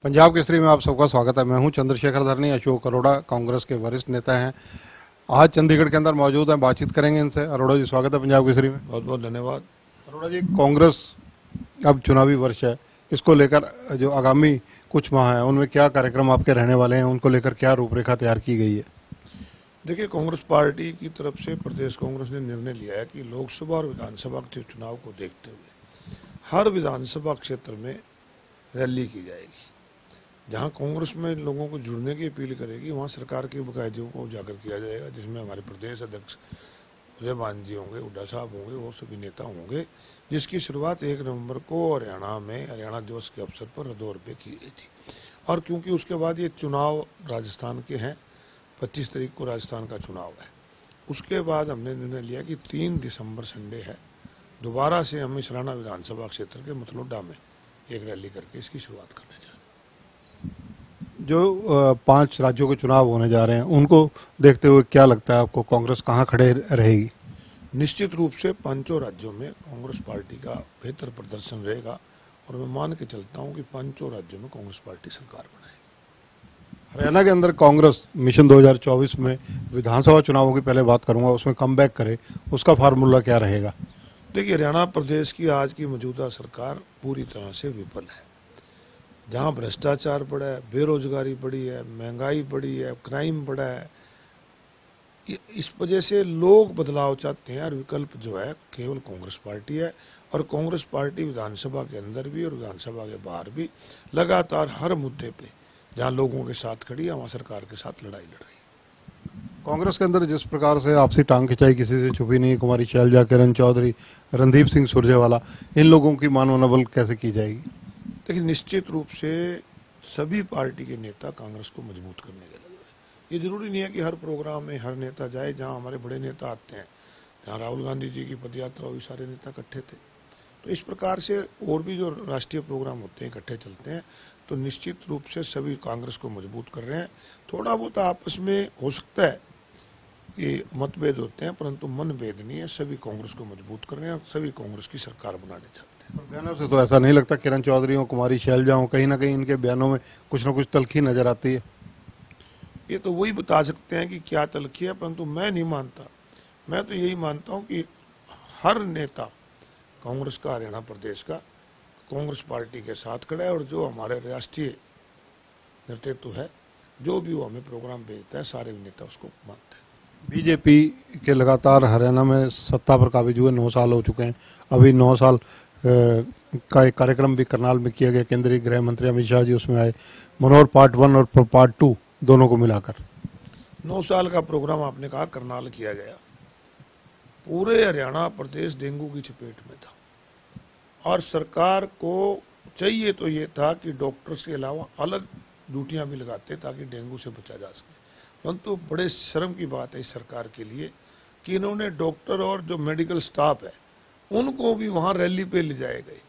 पंजाब केसरी में आप सबका स्वागत है। मैं हूं चंद्रशेखर धरनी। अशोक अरोड़ा कांग्रेस के वरिष्ठ नेता हैं, आज चंडीगढ़ के अंदर मौजूद हैं। बातचीत करेंगे इनसे। अरोड़ा जी, स्वागत है पंजाब केसरी में। बहुत बहुत धन्यवाद। अरोड़ा जी, कांग्रेस अब चुनावी वर्ष है, इसको लेकर जो आगामी कुछ माह हैं उनमें क्या कार्यक्रम आपके रहने वाले हैं, उनको लेकर क्या रूपरेखा तैयार की गई है? देखिए, कांग्रेस पार्टी की तरफ से प्रदेश कांग्रेस ने निर्णय लिया है कि लोकसभा और विधानसभा के चुनाव को देखते हुए हर विधानसभा क्षेत्र में रैली की जाएगी। जहां कांग्रेस में लोगों को जुड़ने की अपील करेगी, वहां सरकार के बकायदों को उजागर किया जाएगा, जिसमें हमारे प्रदेश अध्यक्ष उदय भान जी होंगे, हुड्डा साहब होंगे और सभी नेता होंगे, जिसकी शुरुआत 1 नवंबर को हरियाणा में हरियाणा दिवस के अवसर पर रदौर पे की गई थी। और क्योंकि उसके बाद ये चुनाव राजस्थान के हैं, 25 तारीख को राजस्थान का चुनाव है, उसके बाद हमने निर्णय लिया कि 3 दिसंबर संडे है, दोबारा से हम सराना विधानसभा क्षेत्र के मतलोडा में एक रैली करके इसकी शुरुआत करने जा रहे हैं। जो 5 राज्यों के चुनाव होने जा रहे हैं, उनको देखते हुए क्या लगता है आपको, कांग्रेस कहाँ खड़े रहेगी? निश्चित रूप से 5 राज्यों में कांग्रेस पार्टी का बेहतर प्रदर्शन रहेगा और मैं मान के चलता हूं कि 5 राज्यों में कांग्रेस पार्टी सरकार बनाएगी। हरियाणा के अंदर कांग्रेस मिशन 2024 में विधानसभा चुनावों की पहले बात करूंगा, उसमें कमबैक करे, उसका फार्मूला क्या रहेगा? देखिए, हरियाणा प्रदेश की आज की मौजूदा सरकार पूरी तरह से विफल है। जहां भ्रष्टाचार बढ़ा है, बेरोजगारी बढ़ी है, महंगाई बढ़ी है, क्राइम बढ़ा है, इस वजह से लोग बदलाव चाहते हैं और विकल्प जो है केवल कांग्रेस पार्टी है। और कांग्रेस पार्टी विधानसभा के अंदर भी और विधानसभा के बाहर भी लगातार हर मुद्दे पे जहां लोगों के साथ खड़ी है, वहां सरकार के साथ लड़ाई लड़ रही है। कांग्रेस के अंदर जिस प्रकार से आपसी टांग खिंचाई किसी से छुपी नहीं है, कुमारी शैलजा, किरण चौधरी, रणदीप सिंह सुरजेवाला, इन लोगों की मान मनोबल कैसे की जाएगी? देखिए, निश्चित रूप से सभी पार्टी के नेता कांग्रेस को मजबूत करने के लगे हैं। ये जरूरी नहीं है कि हर प्रोग्राम में हर नेता जाए। जहां हमारे बड़े नेता आते हैं, जहां राहुल गांधी जी की पदयात्रा हुई, सारे नेता इकट्ठे थे। तो इस प्रकार से और भी जो राष्ट्रीय प्रोग्राम होते हैं इकट्ठे चलते हैं। तो निश्चित रूप से सभी कांग्रेस को मजबूत कर रहे हैं। थोड़ा बहुत आपस में हो सकता है कि मतभेद होते हैं, परंतु मनभेद नहीं है। सभी कांग्रेस को मजबूत कर रहे हैं और सभी कांग्रेस की सरकार बनाने चाहते हैं। बयानों से तो ऐसा नहीं लगता किरण चौधरी हो, कुमारी शैलजा हो, कहीं ना कहीं इनके बयानों में कुछ ना कुछ तलखी नजर आती है। ये तो वही बता सकते हैं कि क्या तलखी है, परंतु मैं नहीं मानता। मैं तो यही मानता हूं कि हर नेता कांग्रेस का, हरियाणा प्रदेश का, कांग्रेस पार्टी के साथ खड़ा है। और जो हमारे राष्ट्रीय नेतृत्व है, जो भी वो हमें प्रोग्राम भेजता है, सारे नेता उसको मानते हैं। बीजेपी के लगातार हरियाणा में सत्ता पर काबिज हुए 9 साल हो चुके हैं। अभी 9 साल का एक कार्यक्रम भी करनाल में किया गया। केंद्रीय गृह मंत्री अमित शाह जी उसमें आए। मनोहर पार्ट 1 और पार्ट 2 दोनों को मिलाकर 9 साल का प्रोग्राम आपने कहा करनाल किया गया। पूरे हरियाणा प्रदेश डेंगू की चपेट में था और सरकार को चाहिए तो ये था कि डॉक्टर्स के अलावा अलग ड्यूटियां भी लगाते ताकि डेंगू से बचा जा सके। परंतु बड़े शर्म की बात है इस सरकार के लिए कि इन्होंने डॉक्टर और जो मेडिकल स्टाफ है उनको भी वहां रैली पे ले जाए गए।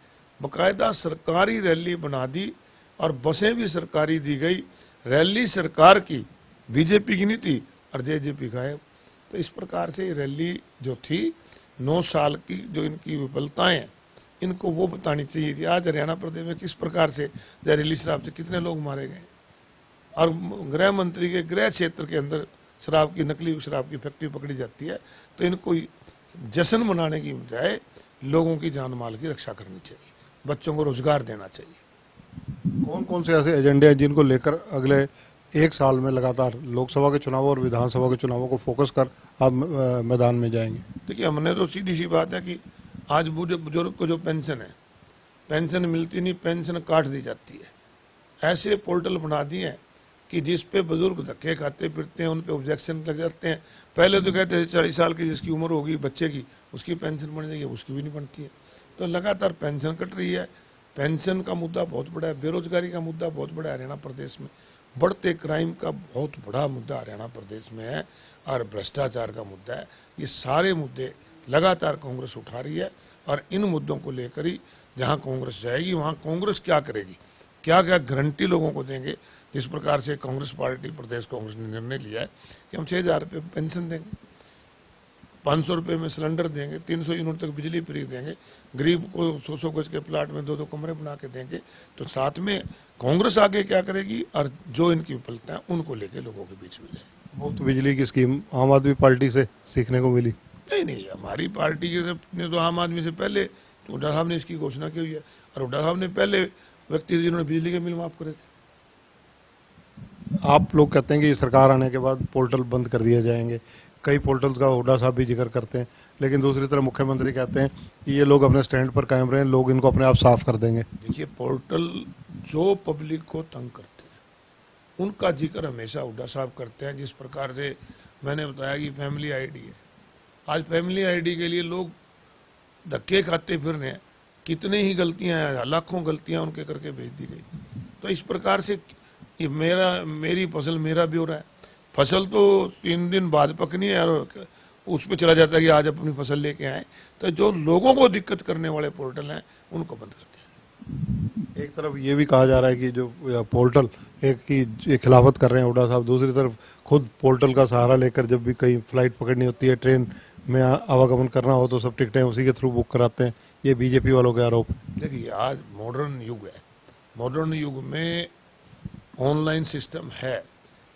बकायदा सरकारी रैली बना दी और बसें भी सरकारी दी गई। रैली सरकार की, बीजेपी की नहीं थी और जेजेपी गायब। तो इस प्रकार से रैली जो थी 9 साल की, जो इनकी विफलताएं इनको वो बतानी चाहिए थी। आज हरियाणा प्रदेश में किस प्रकार से जहरीली शराब से कितने लोग मारे गए और गृह मंत्री के गृह क्षेत्र के अंदर शराब की, नकली शराब की फैक्ट्री पकड़ी जाती है। तो इनको जश्न मनाने की बजाय लोगों की जान माल की रक्षा करनी चाहिए, बच्चों को रोजगार देना चाहिए। कौन कौन से ऐसे एजेंडे हैं जिनको लेकर अगले 1 साल में लगातार लोकसभा के चुनावों और विधानसभा के चुनावों को फोकस कर आप मैदान में जाएंगे? देखिए, हमने तो सीधी सी बात है कि आज बुजुर्ग को जो पेंशन है, पेंशन मिलती नहीं, पेंशन काट दी जाती है। ऐसे पोर्टल बना दिए हैं कि जिस पे बुजुर्ग धक्के खाते फिरते हैं, उन पे ऑब्जेक्शन लग जाते हैं। पहले तो कहते हैं 40 साल की जिसकी उम्र होगी बच्चे की, उसकी पेंशन बन जाएगी, उसकी भी नहीं बनती है। तो लगातार पेंशन कट रही है। पेंशन का मुद्दा बहुत बड़ा है, बेरोजगारी का मुद्दा बहुत बड़ा है हरियाणा प्रदेश में, बढ़ते क्राइम का बहुत बड़ा मुद्दा हरियाणा प्रदेश में है और भ्रष्टाचार का मुद्दा है। ये सारे मुद्दे लगातार कांग्रेस उठा रही है और इन मुद्दों को लेकर ही जहां कांग्रेस जाएगी वहां कांग्रेस क्या करेगी, क्या क्या गारंटी लोगों को देंगे। जिस प्रकार से कांग्रेस पार्टी, प्रदेश कांग्रेस ने निर्णय लिया है कि हम 6,000 रुपये पेंशन देंगे, 500 रुपये में सिलेंडर देंगे, 300 यूनिट तक बिजली फ्री देंगे, गरीब को 100 गज के प्लाट में 2-2 कमरे बना के देंगे। तो साथ में कांग्रेस आगे क्या करेगी और जो इनकी विफलता है उनको लेके लोगों के बीच में जाएगी। मुफ्त बिजली की स्कीम आम आदमी पार्टी से सीखने को मिली? नहीं, हमारी पार्टी के ने तो आम आदमी से पहले हुड्डा साहब ने इसकी घोषणा की हुई है, और हुड्डा साहब ने पहले व्यक्ति थे जिन्होंने बिजली के बिल माफ करे थे। आप लोग कहते हैं कि सरकार आने के बाद पोर्टल बंद कर दिए जाएंगे, कई पोर्टल्स का हुड्डा साहब भी जिक्र करते हैं, लेकिन दूसरी तरफ मुख्यमंत्री कहते हैं कि ये लोग अपने स्टैंड पर कायम रहें, लोग इनको अपने आप साफ कर देंगे। देखिए, पोर्टल जो पब्लिक को तंग करते हैं उनका जिक्र हमेशा हुड्डा साहब करते हैं। जिस प्रकार से मैंने बताया कि फैमिली आईडी है, आज फैमिली आईडी के लिए लोग धक्के खाते फिर रहे हैं, कितने ही गलतियां हैं, लाखों गलतियां उनके करके भेज दी गई। तो इस प्रकार से ये मेरी फसल मेरा ब्यौरा है, फसल तो 3 दिन बाद पकनी है और उस पर चला जाता है कि आज अपनी फसल लेके आए। तो जो लोगों को दिक्कत करने वाले पोर्टल हैं उनको बंद कर दिया। एक तरफ ये भी कहा जा रहा है कि जो पोर्टल एक की खिलाफत कर रहे हैं हुड्डा साहब, दूसरी तरफ खुद पोर्टल का सहारा लेकर जब भी कहीं फ्लाइट पकड़नी होती है, ट्रेन में आवागमन करना हो तो सब टिकटें उसी के थ्रू बुक कराते हैं। ये बीजेपी वालों के आरोप। देखिए, आज मॉडर्न युग है, मॉडर्न युग में ऑनलाइन सिस्टम है,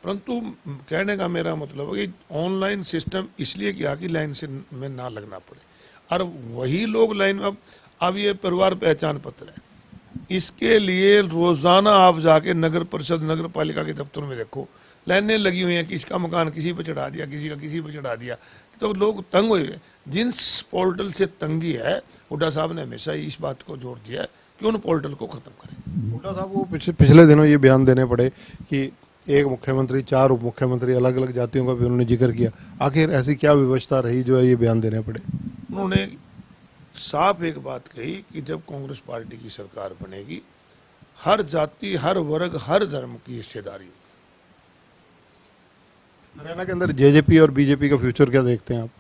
परंतु कहने का मेरा मतलब है कि ऑनलाइन सिस्टम इसलिए किया कि लाइन से में ना लगना पड़े, और वही लोग लाइन में अब ये परिवार पहचान पत्र है, इसके लिए रोजाना आप जाके नगर परिषद नगर पालिका के दफ्तर में देखो लाइनें लगी हुई हैं, किसी का मकान किसी पे चढ़ा दिया, किसी का किसी पे चढ़ा दिया, तो लोग तंग हुए हैं। जिस पोर्टल से तंगी है, हुड्डा साहब ने हमेशा इस बात को जोर दिया है कि उन पोर्टल को खत्म करें। हुड्डा साहब को पिछले दिनों ये बयान देने पड़े कि एक मुख्यमंत्री 4 उप मुख्यमंत्री अलग अलग जातियों का भी उन्होंने जिक्र किया। आखिर ऐसी क्या व्यवस्था रही जो ये बयान देने पड़े? उन्होंने साफ एक बात कही कि जब कांग्रेस पार्टी की सरकार बनेगी, हर जाति, हर वर्ग, हर धर्म की हिस्सेदारी होगी। हरियाणा के अंदर जेजेपी और बीजेपी का फ्यूचर क्या देखते हैं आप?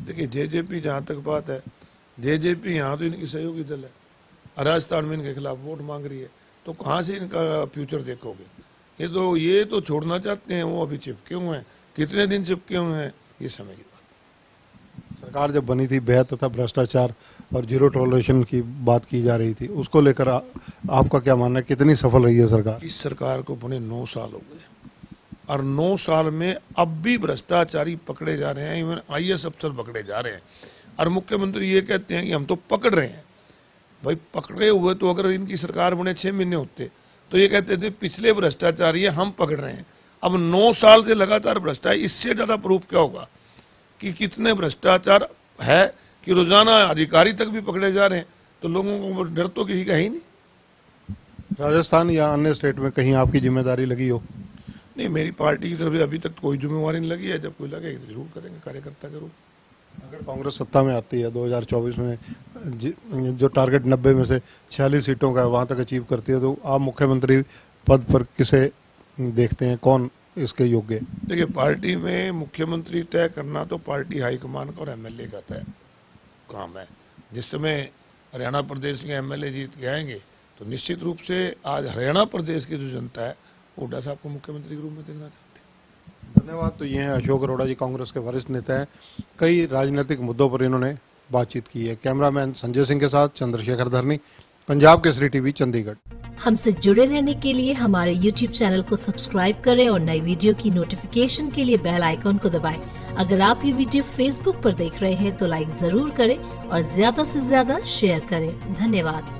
देखिए, जेजेपी जहां तक बात है, जेजेपी यहाँ तो इनकी सहयोगी दल है, राजस्थान में इनके खिलाफ वोट मांग रही है, तो कहाँ से इनका फ्यूचर देखोगे? ये तो छोड़ना चाहते हैं, वो अभी चिपके हुए हैं। कितने दिन चिपके हुए हैं ये समय की बात। सरकार जब बनी थी बेहद तथा भ्रष्टाचार और जीरो टॉलरेशन की बात की जा रही थी, उसको लेकर आपका क्या मानना है, कितनी सफल रही है सरकार? इस सरकार को बने 9 साल हो गए, और 9 साल में अब भी भ्रष्टाचारी पकड़े जा रहे हैं, इवन IAS अफसर पकड़े जा रहे हैं, और मुख्यमंत्री ये कहते हैं कि हम तो पकड़ रहे हैं। भाई, पकड़े हुए तो अगर इनकी सरकार बने 6 महीने होते तो ये कहते थे पिछले भ्रष्टाचारी है, हम पकड़ रहे हैं। अब 9 साल से लगातार भ्रष्टाचार, इससे ज्यादा प्रूफ क्या होगा कि कितने भ्रष्टाचार है कि रोजाना अधिकारी तक भी पकड़े जा रहे हैं। तो लोगों को डर तो किसी का ही नहीं। राजस्थान या अन्य स्टेट में कहीं आपकी जिम्मेदारी लगी हो? नहीं, मेरी पार्टी की तरफ से अभी तक कोई जिम्मेवारी नहीं लगी है, जब कोई लगे तो जरूर करेंगे कार्यकर्ता के रूप। अगर कांग्रेस सत्ता में आती है 2024 में, जो टारगेट 90 में से 46 सीटों का है वहां तक अचीव करती है, तो आप मुख्यमंत्री पद पर किसे देखते हैं, कौन इसके योग्य है? देखिए, पार्टी में मुख्यमंत्री तय करना तो पार्टी हाईकमान का और MLA का तय काम है। जिस समय हरियाणा प्रदेश के MLA जीत के आएंगे तो निश्चित रूप से आज हरियाणा प्रदेश की जो जनता है हुड्डा साहब को मुख्यमंत्री के रूप में देखना चाहती है। धन्यवाद। तो ये हैं अशोक अरोड़ा जी, कांग्रेस के वरिष्ठ नेता हैं। कई राजनीतिक मुद्दों पर इन्होंने बातचीत की है। कैमरामैन संजय सिंह के साथ चंद्रशेखर धरनी, पंजाब केसरी टीवी, चंडीगढ़। हमसे जुड़े रहने के लिए हमारे YouTube चैनल को सब्सक्राइब करें और नई वीडियो की नोटिफिकेशन के लिए बेल आइकॉन को दबाएं। अगर आप ये वीडियो Facebook पर देख रहे हैं तो लाइक जरूर करें और ज्यादा से ज्यादा शेयर करें। धन्यवाद।